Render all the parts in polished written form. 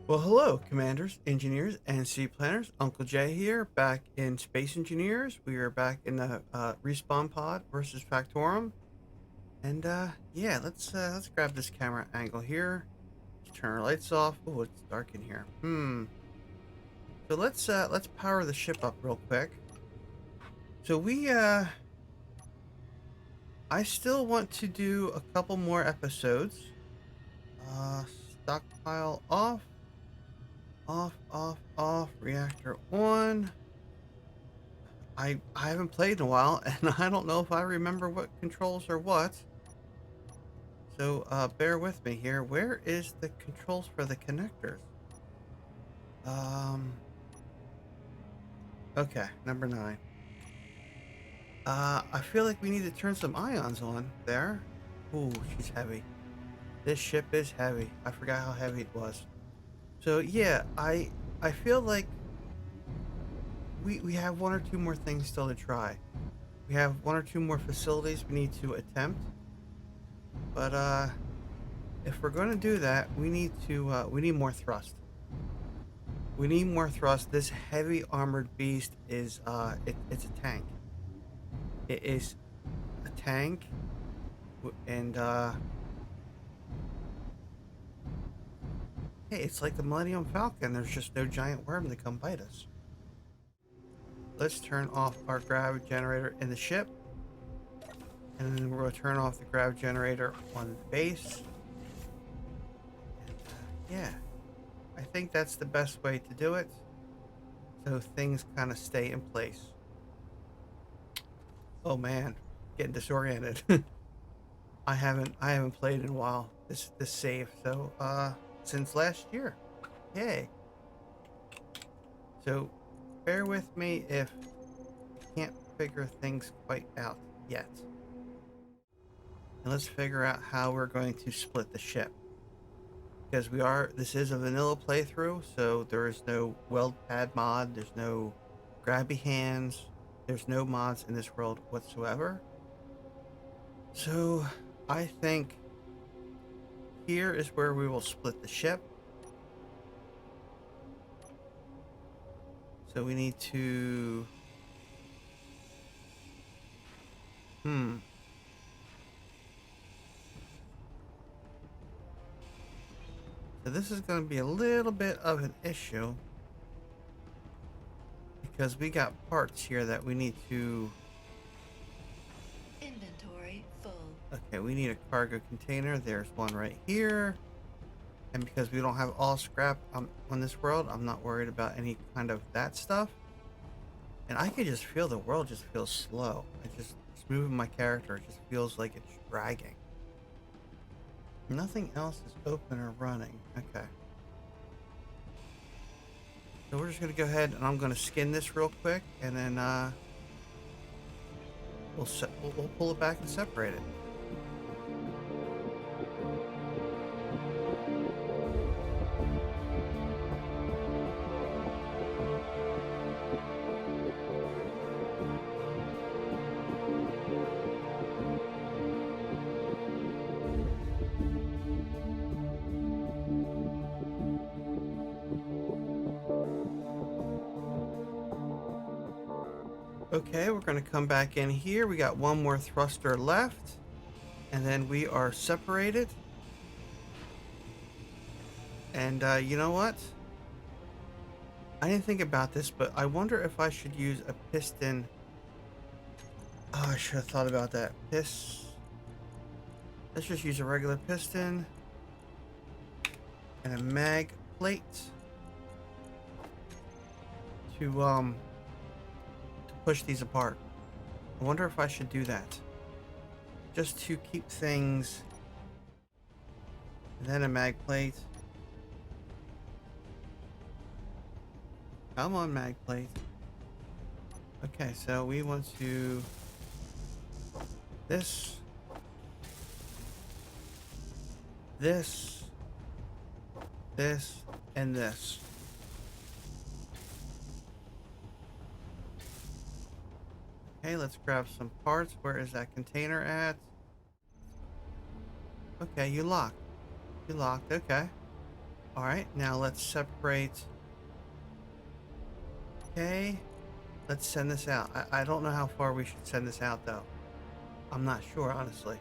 Well, hello, commanders, engineers, and city planners. Uncle Jay here, back in Space Engineers. We are back in the respawn pod versus Factorum, and yeah, let's grab this camera angle here. Let's turn our lights off. Oh, it's dark in here. So let's power the ship up real quick. So I still want to do a couple more episodes. Stockpile off, off. Reactor on. I haven't played in a while, and I don't know if I remember what controls are what. So bear with me here. Where is the controls for the connectors? Um. Okay, number 9. I feel like we need to turn some ions on there. Ooh, she's heavy. This ship is heavy. I forgot how heavy it was. So yeah, I feel like we have one or two more things still to try. We have one or two more facilities we need to attempt. But if we're going to do that, we need more thrust. We need more thrust. This heavy armored beast is it's a tank. It is a tank, and hey, it's like the Millennium Falcon. There's just no giant worm to come bite us. Let's turn off our grav generator in the ship, and then we're going to turn off the grav generator on the base. And, yeah. I think that's the best way to do it, so things kind of stay in place. Oh man, getting disoriented. I haven't played in a while. This save, so since last year. Yay. So bear with me if I can't figure things quite out yet. And let's figure out how we're going to split the ship. Because this is a vanilla playthrough, so there is no weld pad mod, there's no grabby hands, there's no mods in this world whatsoever. So I think here is where we will split the ship. So we need to So this is going to be a little bit of an issue, because we got parts here that we need to... Inventory full. Okay, we need a cargo container. There's one right here. And because we don't have all scrap on this world, I'm not worried about any kind of that stuff. And I can just feel the world just feels slow. It's moving my character. It just feels like it's dragging. Nothing else is open or running. Okay. So we're just going to go ahead and I'm going to skin this real quick, and then we'll pull it back and separate it. Okay, we're going to come back in here. We got one more thruster left, and then we are separated. And you know what? I didn't think about this, but I wonder if I should use a piston. Oh, I should have thought about that. Let's just use a regular piston and a mag plate to push these apart. I wonder if I should do that, just to keep things. And then a mag plate. Come on, mag plate. Okay, so we want to this, and this. Okay, let's grab some parts. Where is that container at? Okay, you locked. You locked, okay. All right, now let's separate. Okay, let's send this out. I don't know how far we should send this out, though. I'm not sure, honestly.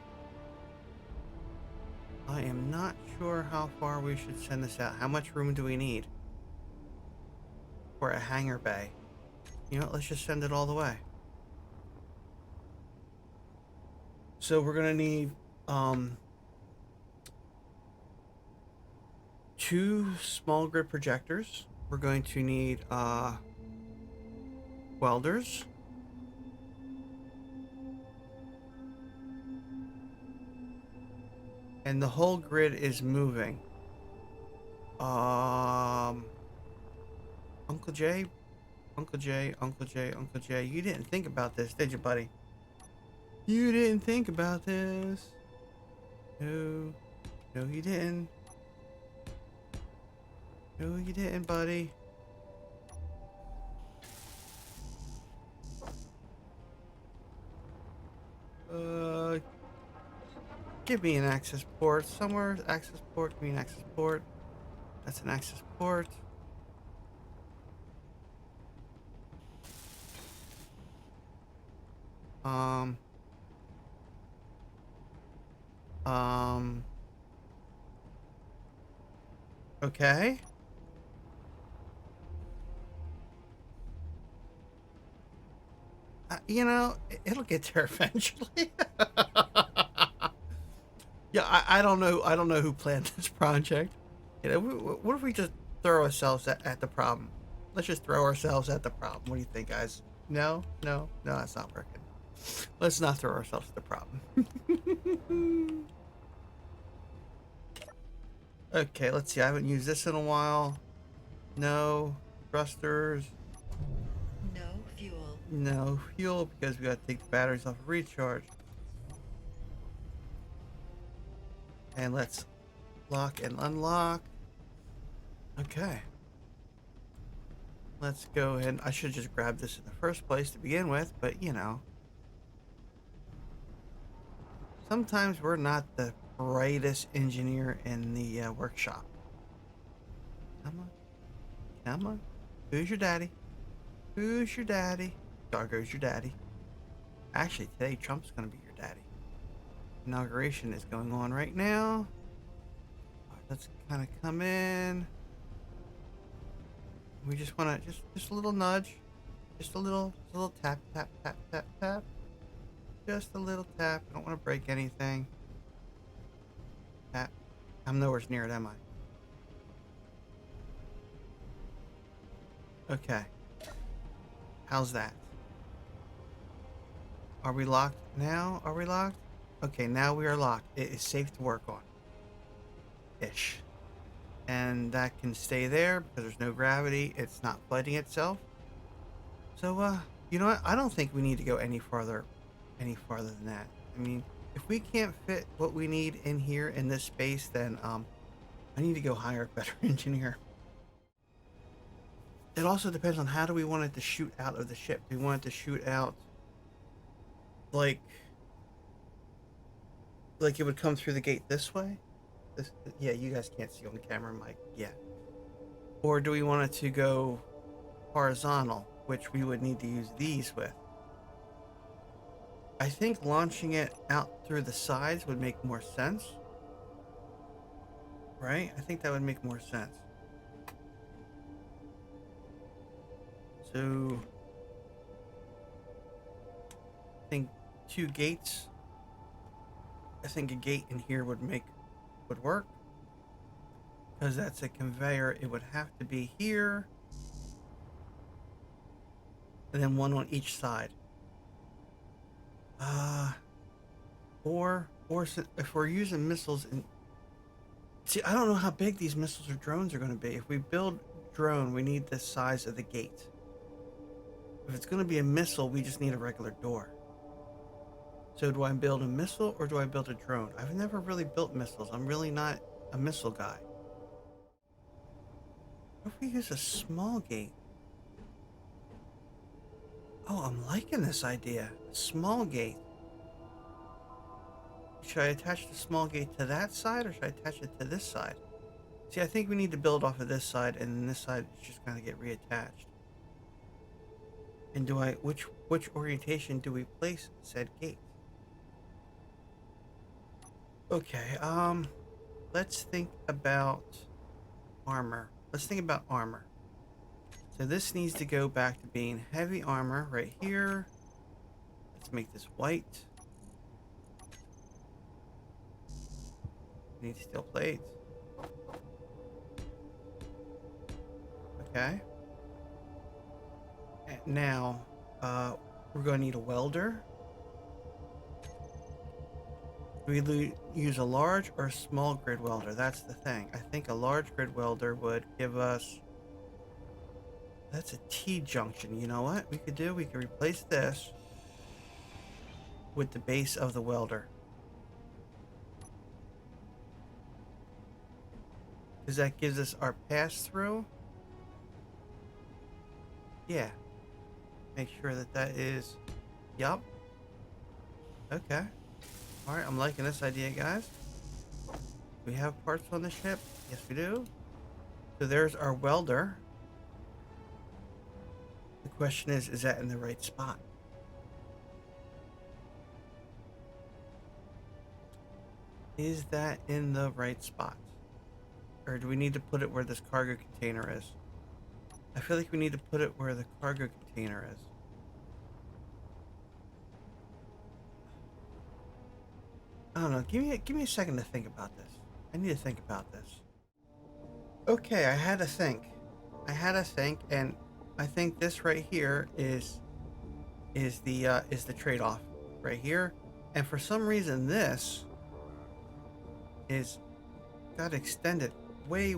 I am not sure how far we should send this out. How much room do we need for a hangar bay? You know what, let's just send it all the way. So we're gonna need 2 small grid projectors. We're going to need welders. And the whole grid is moving. Uncle J, Uncle J, Uncle J, Uncle J. You didn't think about this, did you, buddy? You didn't think about this. No, no, you didn't. No, you didn't, buddy. Give me an access port. Somewhere, access port. Give me an access port. That's an access port. Okay. You know, it'll get there eventually. Yeah, I don't know. I don't know who planned this project. You know, what if we just throw ourselves at the problem? Let's just throw ourselves at the problem. What do you think, guys? No, no, no, that's not working. Let's not throw ourselves at the problem. Okay, let's see. I haven't used this in a while. No thrusters. No fuel. No fuel because we got to take the batteries off of recharge. And let's lock and unlock. Okay. Let's go ahead. I should just grab this in the first place to begin with, but you know. Sometimes we're not the brightest engineer in the workshop. Come on. Come on. Who's your daddy? Who's your daddy? Dargo's your daddy. Actually, today Trump's going to be your daddy. Inauguration is going on right now. Let's kind of come in. We just want to just a little nudge, just a little tap tap tap tap tap, just a little tap. I don't want to break anything. Tap. I'm nowhere near it, am I? Okay. How's that? Are we locked now? Are we locked? Okay, now we are locked. It is safe to work on. Ish. And that can stay there because there's no gravity. It's not flooding itself. So, you know what? I don't think we need to go any farther than that. I mean, if we can't fit what we need in here in this space, then I need to go hire a better engineer. It also depends on how do we want it to shoot out of the ship. Do we want it to shoot out like it would come through the gate this way? This, yeah, you guys can't see on the camera, Mike. Yeah. Or do we want it to go horizontal, which we would need to use these with? I think launching it out through the sides would make more sense. Right? I think that would make more sense. So I think 2 gates. I think a gate in here would work. Because that's a conveyor, it would have to be here. And then 1 on each side. Or if we're using missiles and see, I don't know how big these missiles or drones are going to be. If we build drone, we need the size of the gate. If it's going to be a missile, we just need a regular door. So do I build a missile or do I build a drone? I've never really built missiles. I'm really not a missile guy. What if we use a small gate? Oh, I'm liking this idea. Small gate. Should I attach the small gate to that side or should I attach it to this side? See, I think we need to build off of this side, and then this side is just gonna get reattached. And which orientation do we place said gate? Okay, let's think about armor. Let's think about armor. So this needs to go back to being heavy armor right here. Let's make this white. We need steel plates. Okay. And now, we're going to need a welder. Do we use a large or a small grid welder? That's the thing. I think a large grid welder would give us... That's a T-junction. You know what we could do? We could replace this with the base of the welder. Because that gives us our pass-through. Yeah. Make sure that that is... Yup. Okay. Alright, I'm liking this idea, guys. Do we have parts on the ship? Yes, we do. So there's our welder. The question is that in the right spot? Is that in the right spot? Or do we need to put it where this cargo container is? I feel like we need to put it where the cargo container is. I don't know. Give me a second to think about this. I need to think about this. Okay, I had to think. And I think this right here is the trade-off right here. And for some reason, this is got extended way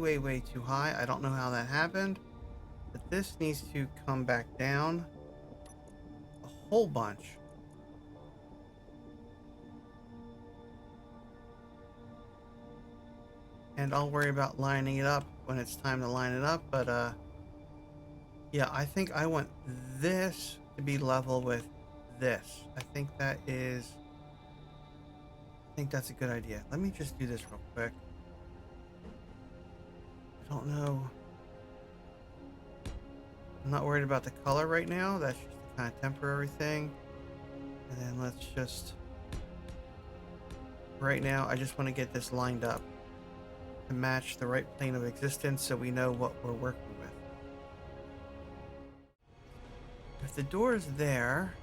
too high. I don't know how that happened, but this needs to come back down a whole bunch. And I'll worry about lining it up when it's time to line it up. But yeah, I think I want this to be level with this. I think that's a good idea. Let me just do this real quick. I don't know. I'm not worried about the color right now. That's just a kind of temporary thing. And then let's just... Right now, I just want to get this lined up to match the right plane of existence so we know what we're working with. If the door is there,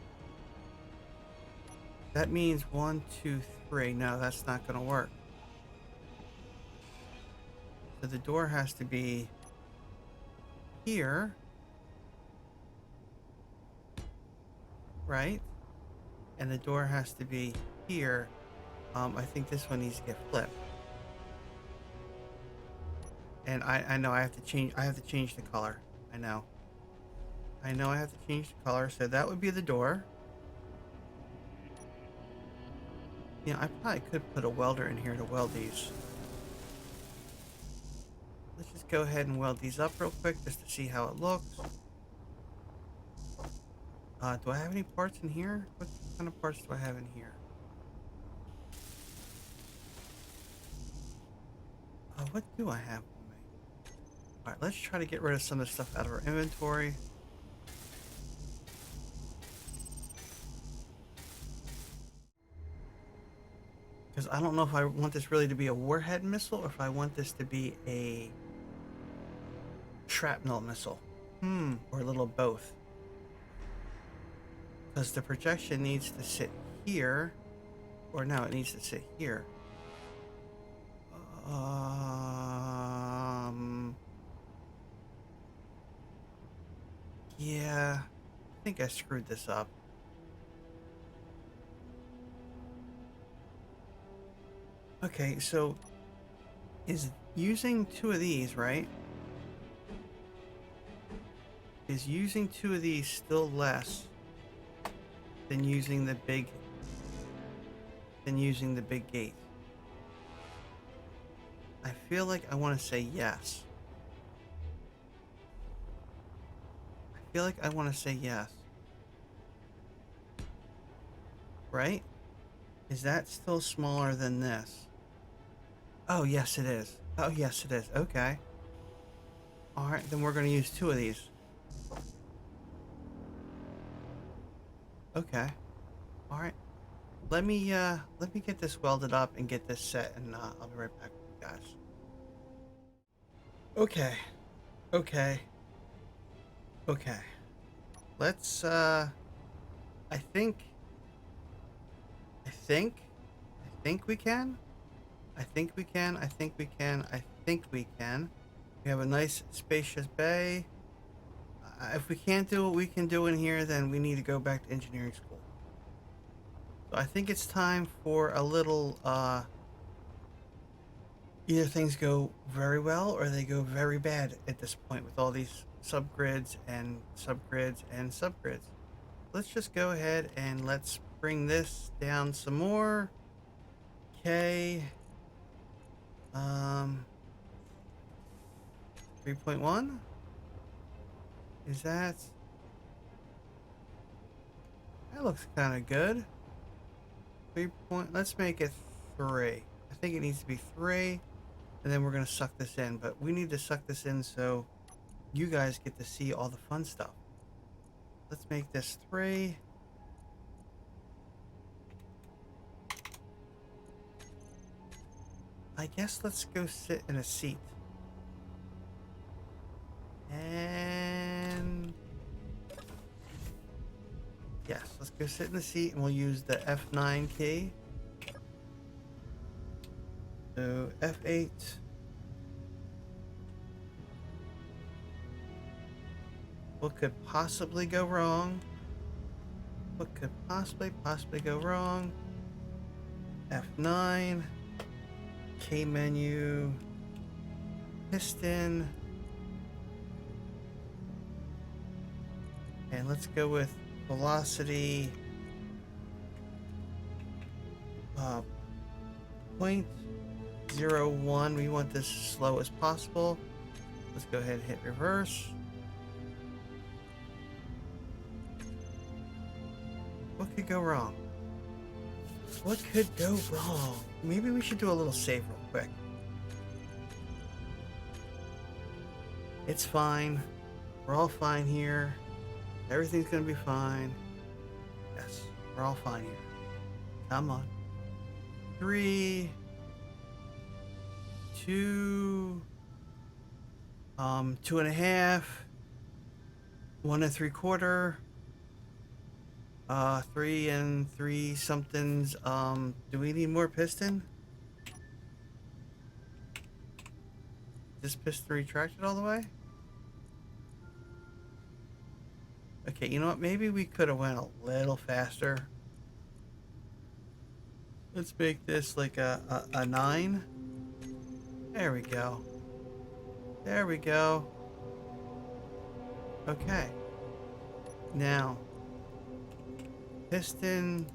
that means 1, 2, 3. No, that's not going to work. So the door has to be here, right? And the door has to be here. I think this one needs to get flipped. And I know I have to change the color. I know I have to change the color, so that would be the door. Yeah, I probably could put a welder in here to weld these. Let's just go ahead and weld these up real quick just to see how it looks. Do I have any parts in here? What kind of parts do I have in here? What do I have on me? Alright, let's try to get rid of some of the stuff out of our inventory. Because I don't know if I want this really to be a warhead missile or if I want this to be a shrapnel missile. Or a little both. Because the projection needs to sit here. Or no, it needs to sit here. Yeah, I think I screwed this up. Okay, so is using 2 of these, right? Is using 2 of these still less than using the big gate? I feel like I want to say yes. Right? Is that still smaller than this? Oh, yes, it is. Oh, yes, it is. Okay. All right, then we're going to use two of these. Okay. All right. Let me get this welded up and get this set, and I'll be right back with you guys. Okay. Okay. Okay. Let's I think I think I think we can. I think we can. I think we can. I think we can. We have a nice spacious bay. If we can't do what we can do in here, then we need to go back to engineering school. So I think it's time for a little either things go very well or they go very bad at this point with all these subgrids and subgrids and subgrids. Let's just go ahead and let's bring this down some more. Okay. 3.1? Is that looks kind of good. 3 point, let's make it 3. I think it needs to be 3, and then we're going to suck this in, but we need to suck this in so you guys get to see all the fun stuff. Let's make this 3. I guess let's go sit in a seat. And yes, let's go sit in the seat and we'll use the F9 key. So F8. What could possibly go wrong? What could possibly go wrong? F9. K menu. Piston. And let's go with velocity 0.01. We want this as slow as possible. Let's go ahead and hit reverse. What could go wrong? What could go wrong? Maybe we should do a little save real quick. It's fine. We're all fine here. Everything's gonna be fine. Yes, we're all fine here. Come on. 3, 2, 2.5, 1 3/4, 3 3 somethings. Do we need more piston? Is this piston retracted all the way? Okay, you know what? Maybe we could have went a little faster. Let's make this like a 9. There we go. There we go. Okay. Now, piston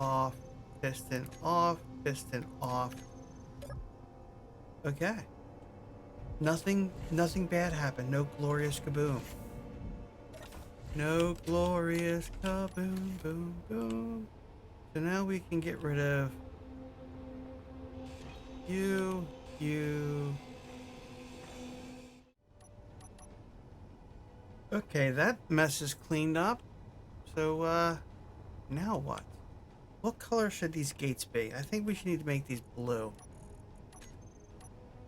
off, piston off, piston off. Okay. Nothing bad happened. No glorious kaboom. No glorious kaboom, boom, boom. So now we can get rid of you. Okay, that mess is cleaned up. So, now what? What color should these gates be? I think we should need to make these blue.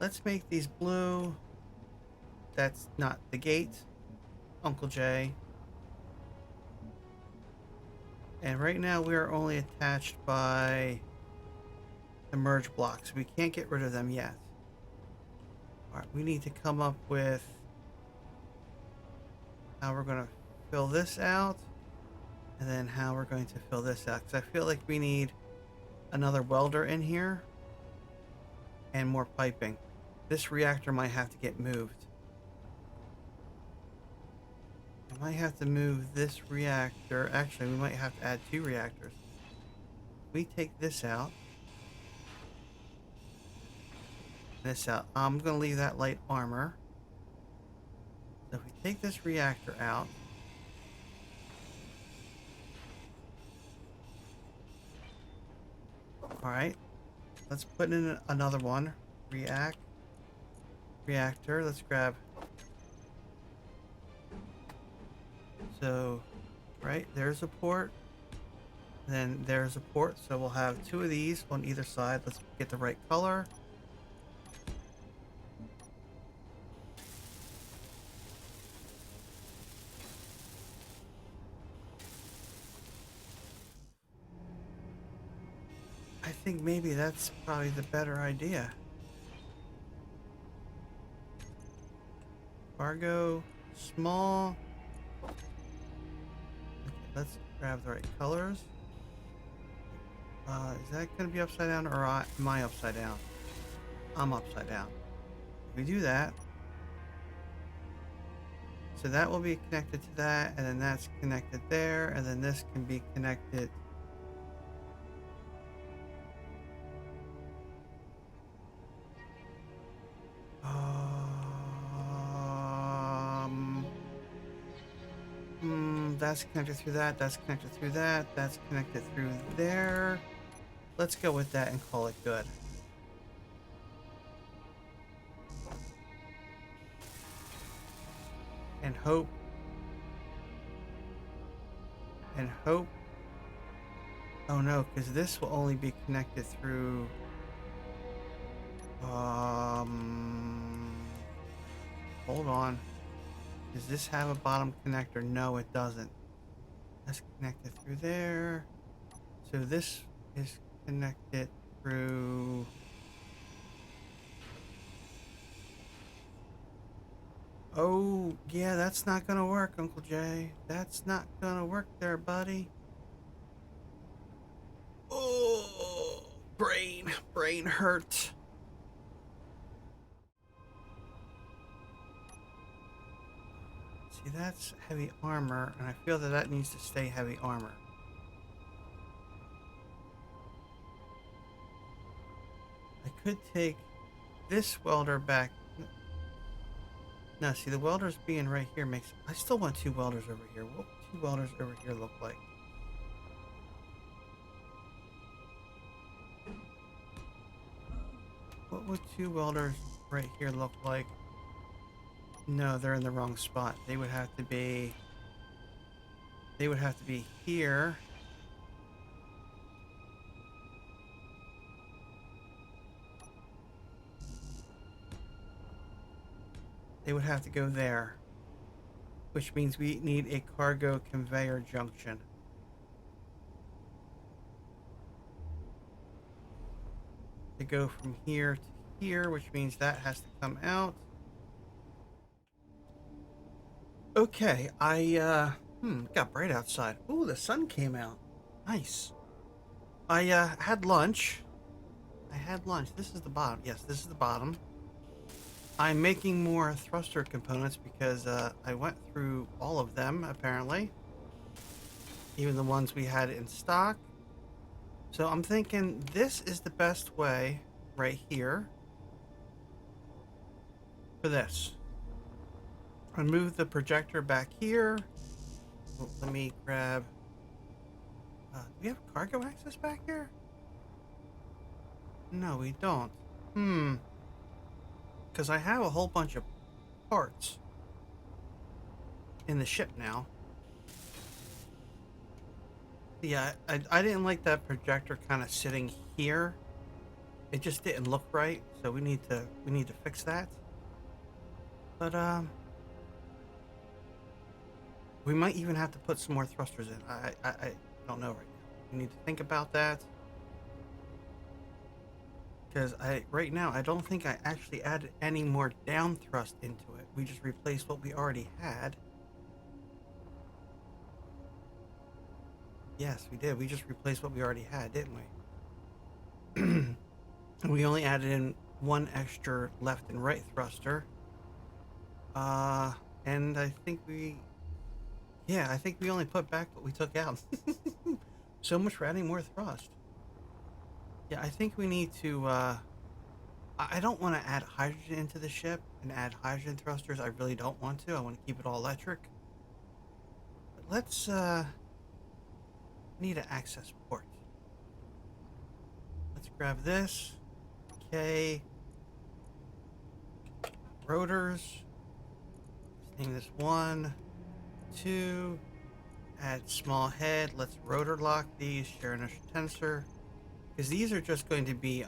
Let's make these blue. That's not the gate. Uncle J. And right now we are only attached by the merge blocks. We can't get rid of them yet. Alright, we need to come up with how we're going to fill this out. And then how we're going to fill this out. Because I feel like we need another welder in here. And more piping. This reactor might have to get moved. We might have to move this reactor. Actually, we might have to add 2 reactors. We take this out. This out. I'm going to leave that light armor. So if we take this reactor out. Alright. Let's put in another one. React. reactor. Let's grab. So, right, there's a port. Then there's a port. So we'll have two of these on either side. Let's get the right color. I think maybe that's probably the better idea. Cargo, small. Okay, let's grab the right colors. Is that going to be upside down or am I upside down? I'm upside down. If we do that, so that will be connected to that, and then that's connected there, and then this can be connected. That's connected through that, that's connected through that, that's connected through there. Let's go with that and call it good. And hope. And hope. Oh no, because this will only be connected through... Hold on. Does this have a bottom connector? No, it doesn't. That's connected through there. So this is connected through... Oh, yeah, that's not gonna work, Uncle Jay. That's not gonna work there, buddy. Oh, brain hurt. See, that's heavy armor, and I feel that that needs to stay heavy armor. I could take this welder back. No, see, the welders being right here makes... I still want two welders over here. What would two welders over here look like? What would two welders right here look like? No, they're in the wrong spot. They would have to be... They would have to be here. They would have to go there. Which means we need a cargo conveyor junction. To go from here to here, which means that has to come out. Okay, got bright outside. Ooh, the sun came out. Nice. I had lunch. This is the bottom. Yes, this is the bottom. I'm making more thruster components because I went through all of them, apparently. Even the ones we had in stock. So I'm thinking this is the best way right here for this. I move the projector back here. Well, let me grab... do we have cargo access back here? No, we don't. Because I have a whole bunch of parts in the ship now. Yeah, I didn't like that projector kind of sitting here. It just didn't look right, so we need to fix that. But we might even have to put some more thrusters in. I don't know right now. We need to think about that. Because right now I don't think I actually added any more down thrust into it. We just replaced what we already had. Yes, we did. We just replaced what we already had, didn't we? And we only added in one extra left and right thruster. And I think we only put back what we took out. So much for adding more thrust. Yeah, I think we need to, I don't want to add hydrogen into the ship and add hydrogen thrusters. I really don't want to. I want to keep it all electric. But let's, need an access port. Let's grab this. Okay. rotors. Let's name this 1, 2. Add small head. Let's rotor lock these. Share inertial tensor. Because these are just going to be,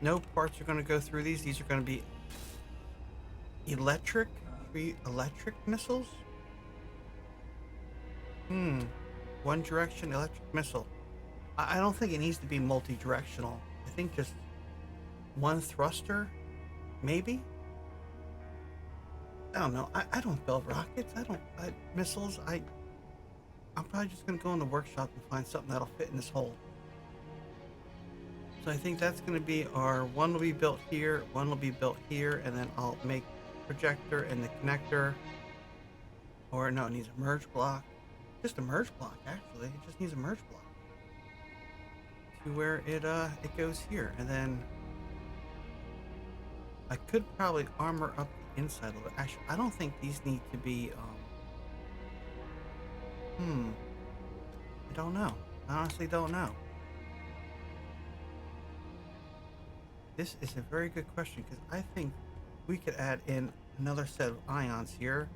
no parts are going to go through these. These are going to be electric missiles. One direction electric missile. I don't think it needs to be multi-directional. I think just one thruster, maybe. I don't know. I don't build rockets. Missiles. I'm probably just gonna go in the workshop and find something that'll fit in this hole. So I think that's gonna be our one will be built here, one will be built here, and then I'll make projector and the connector. Or no, it needs a merge block. Just a merge block, actually. It just needs a merge block to where it goes here, and then I could probably armor up the inside a little bit. Actually, I don't think these need to be. I don't know. I honestly don't know. This is a very good question because I think we could add in another set of ions here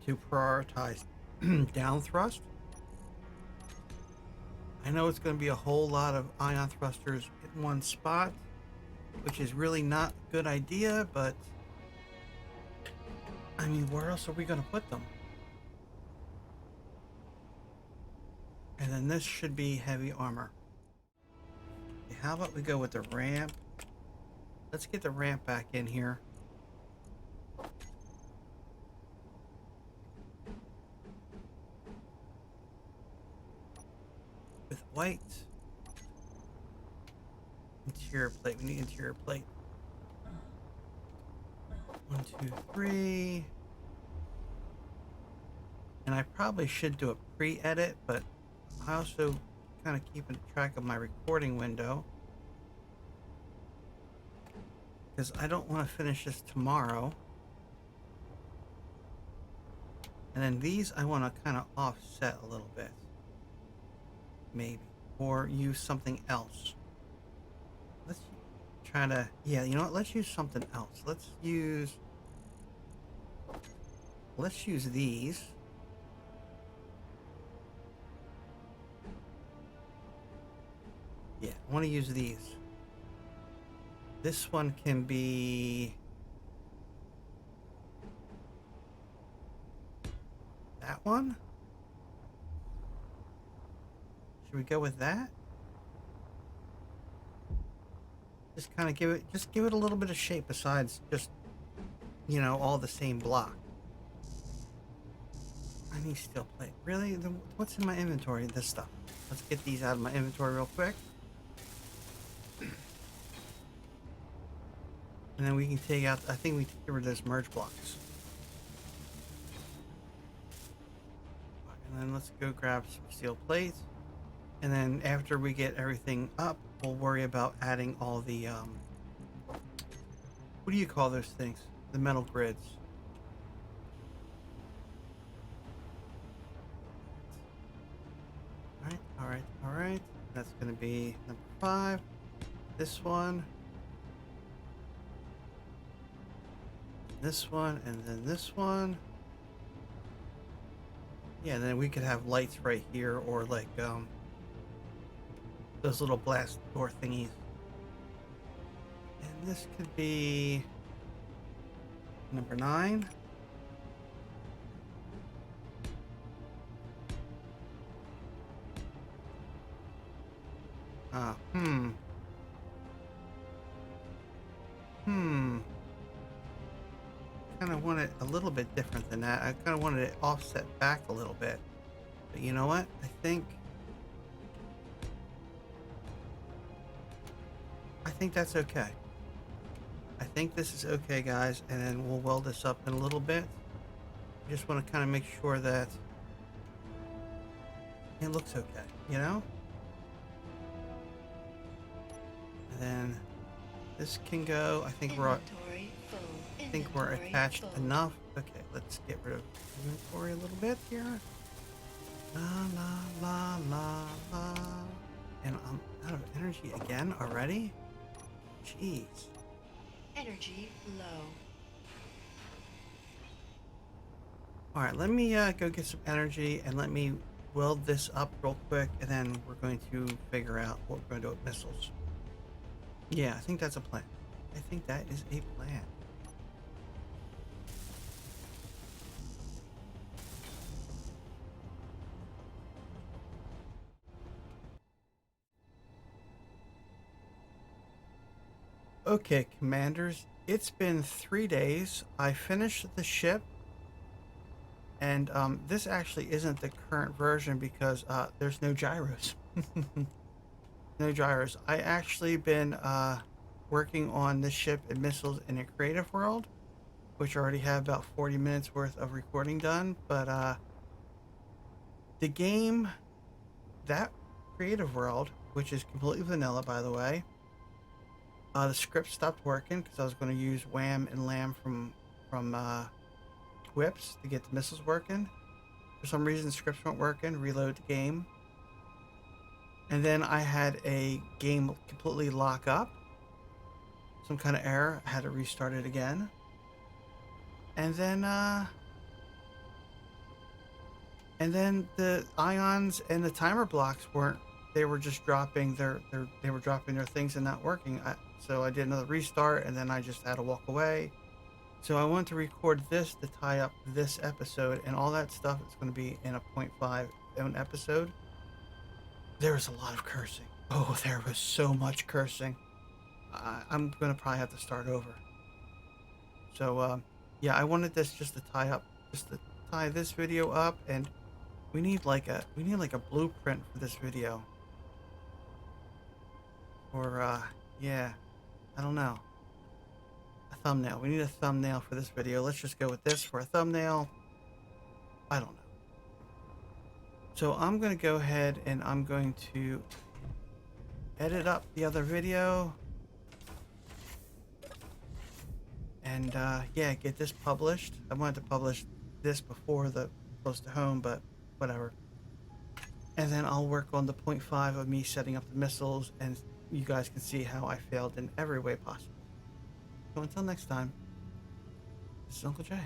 to prioritize down thrust. I know it's going to be a whole lot of ion thrusters in one spot, which is really not a good idea, but I mean, where else are we going to put them? And then this should be heavy armor. Okay, how about we go with the ramp? Let's get the ramp back in here. With white. Interior plate. We need interior plate. 1, 2, 3. And I probably should do a pre-edit, but I also kind of keeping track of my recording window because I don't want to finish this tomorrow. And then these I want to kind of offset a little bit, maybe, or use something else. Let's try to, yeah, you know what? Let's use something else. Let's use these. Yeah, I want to use these. This one can be that one. Should we go with that? Just kind of give it a little bit of shape besides just, you know, all the same block. I need steel plate. Really? What's in my inventory? This stuff. Let's get these out of my inventory real quick. And then we can take out, I think we take rid of those merge blocks. And then let's go grab some steel plates. And then after we get everything up, we'll worry about adding all the, what do you call those things? The metal grids. All right. That's going to be number 5. This one. This one, and then this one. Yeah, and then we could have lights right here, or like those little blast door thingies. And this could be number 9. Kind of want it a little bit different than that. I kind of wanted it offset back a little bit. But you know what? I think that's okay. I think this is okay, guys. And then we'll weld this up in a little bit. I just want to kind of make sure that it looks okay, you know? And then this can go. I think we're attached enough. Okay, let's get rid of inventory a little bit here. La la la la la. And I'm out of energy again already. Jeez. Energy low. All right, let me go get some energy and let me weld this up real quick, and then we're going to figure out what we're going to do with missiles. Yeah, I think that's a plan. I think that is a plan. Okay, commanders, it's been 3 days. I finished the ship, and this actually isn't the current version because there's no gyros. No gyros. I actually been working on this ship and missiles in a creative world, which already have about 40 minutes worth of recording done. But the game, that creative world, which is completely vanilla, by the way, the script stopped working because I was going to use Wham and Lamb from Whips to get the missiles working. For some reason, the scripts weren't working. Reload the game, and then I had a game completely lock up. Some kind of error. I had to restart it again, and then the ions and the timer blocks weren't. They were just dropping they were dropping their things and not working. So I did another restart, and then I just had to walk away. So I wanted to record this to tie up this episode, and all that stuff is going to be in a .5 own episode. There was a lot of cursing. Oh, there was so much cursing. I'm going to probably have to start over. So, yeah, I wanted this just to tie this video up, and we need like a blueprint for this video. Or, yeah, I don't know. A thumbnail. We need a thumbnail for this video. Let's just go with this for a thumbnail. I don't know. So I'm going to go ahead and I'm going to edit up the other video. And, yeah, get this published. I wanted to publish this before the close to home, but whatever. And then I'll work on the .5 of me setting up the missiles, and you guys can see how I failed in every way possible. So until next time, this is Uncle Jay.